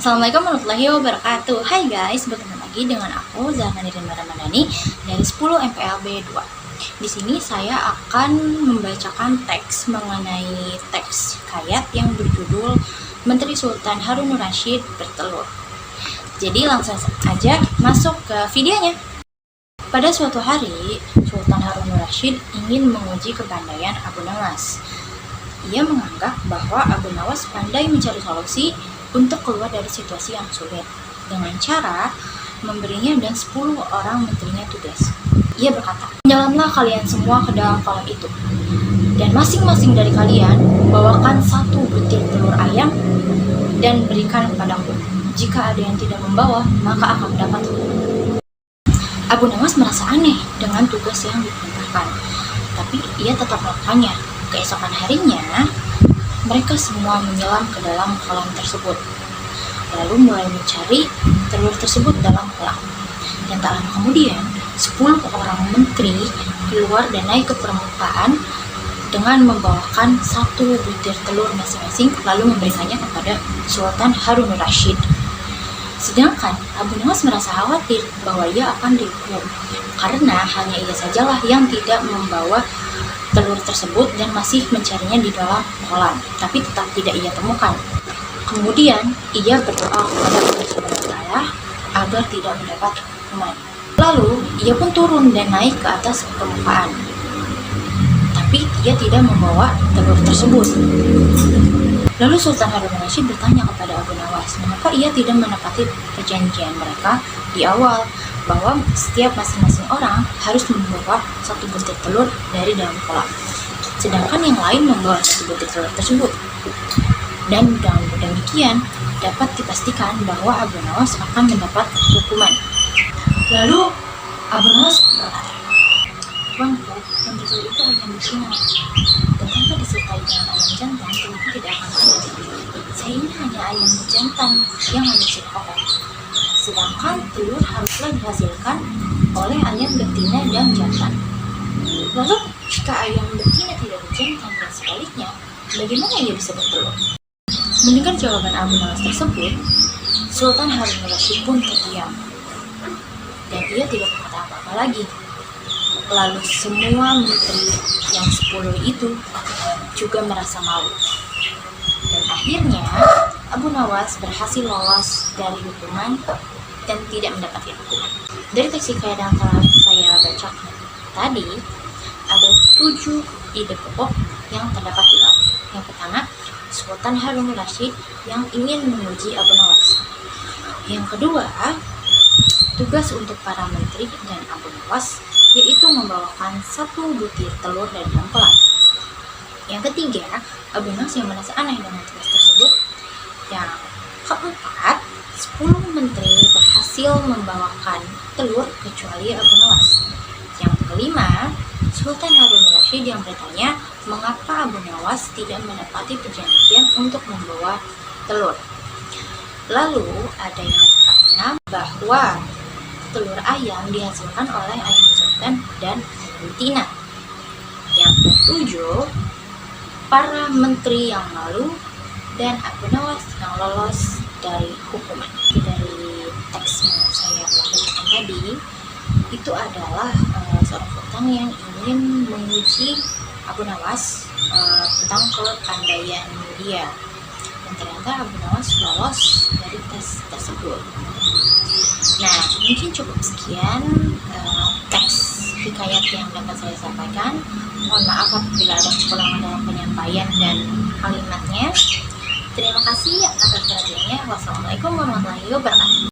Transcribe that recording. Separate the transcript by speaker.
Speaker 1: Assalamualaikum warahmatullahi wabarakatuh. Hai guys, bertemu lagi dengan aku Zahra Nirina Ramadhani dari 10 MPLB 2. Di sini saya akan membacakan teks mengenai teks hikayat yang berjudul Menteri Sultan Harun Ar-Rasyid bertelur. Jadi langsung aja masuk ke videonya. Pada suatu hari, Sultan Harun Ar-Rasyid ingin menguji kepandaian Abu Nawas. Ia menganggap bahwa Abu Nawas pandai mencari solusi untuk keluar dari situasi yang sulit dengan cara memberinya dan 10 orang menterinya tugas. Ia berkata, "Menyelamlah kalian semua ke dalam kolam itu, dan masing-masing dari kalian bawakan 1 butir telur ayam dan berikan kepadaku. Jika ada yang tidak membawa, maka akan mendapat hukuman." Abu Nawas merasa aneh dengan tugas yang diperintahkan, tapi ia tetap melakukannya. Keesokan harinya, mereka semua menyelam ke dalam kolam tersebut, lalu mulai mencari telur tersebut dalam kolam. Dan tak lama kemudian, 10 orang menteri keluar dan naik ke permukaan dengan membawakan 1 butir telur masing-masing, lalu memberikannya kepada Sultan Harun Ar-Rasyid. Sedangkan Abu Nawas merasa khawatir bahwa ia akan dihukum, karena hanya ia sajalah yang tidak membawa telur tersebut dan masih mencarinya di dalam kolam, tapi tetap tidak ia temukan. Kemudian ia berdoa kepada Allah Subhanahu wa Ta'ala agar tidak mendapat hukuman. Lalu ia pun turun dan naik ke atas permukaan, tapi ia tidak membawa telur tersebut. Lalu Sultan Harun Ar-Rasyid bertanya kepada Abu Nawas, mengapa ia tidak menepati perjanjian mereka di awal bahwa setiap masing-masing orang harus membawa 1 butir telur dari dalam kolam, sedangkan yang lain membawa 1 butir telur tersebut. Dan dengan demikian dapat dipastikan bahwa Abu Nawas akan mendapat hukuman. Lalu Abu Nawas berkata, "Tuanku, yang betul itu ayam betina, dan tanpa disertai dengan ayam jantan, telur tidak akan ada. Saya ini hanya ayam jantan yang hanya kokoh. Sedangkan telur haruslah dihasilkan oleh ayam betina dan jantan. Lalu jika ayam betina tidak berjantan dan sebaliknya, bagaimana ia bisa bertelur?" Mendengar jawaban Abu Nawas tersebut, Sultan Harun Ar-Rasyid pun terdiam, dan ia tidak berkata apa-apa lagi. Lalu semua menteri yang 10 itu juga merasa malu. Dan akhirnya Abu Nawas berhasil lolos dari hukuman dan tidak mendapatkan hukuman. Dari teks hikayat yang telah saya bacakan tadi, ada 7 ide pokok yang terdapat di dalam. Yang pertama, Sultan Harun Ar-Rasyid yang ingin menguji Abu Nawas. Yang kedua, tugas untuk para menteri dan Abu Nawas, yaitu membawakan 1 butir telur dari dalam kolam. Yang ketiga, Abu Nawas yang merasa aneh dengan tugas tersebut. Yang keempat, 10 menteri berhasil membawakan telur kecuali Abu Nawas. Yang kelima, Sultan Harun Ar-Rasyid yang bertanya mengapa Abu Nawas tidak menepati perjanjian untuk membawa telur. Lalu ada yang keenam, bahwa telur ayam dihasilkan oleh ayam jantan dan ayam betina. Yang ketujuh, para menteri yang malu dan Abu Nawas yang lolos dari hukuman. Dari teks yang saya telah bacakan tadi, itu adalah seorang sultan yang ingin menguji Abu Nawas tentang kepandaian dia, dan ternyata Abu Nawas lolos dari tes tersebut. Nah, mungkin cukup sekian teks hikayat yang dapat saya sampaikan. Mohon maaf apabila ada kekurangan dalam penyampaian dan kalimatnya. Terima kasih atas perhatiannya. Wassalamualaikum warahmatullahi wabarakatuh.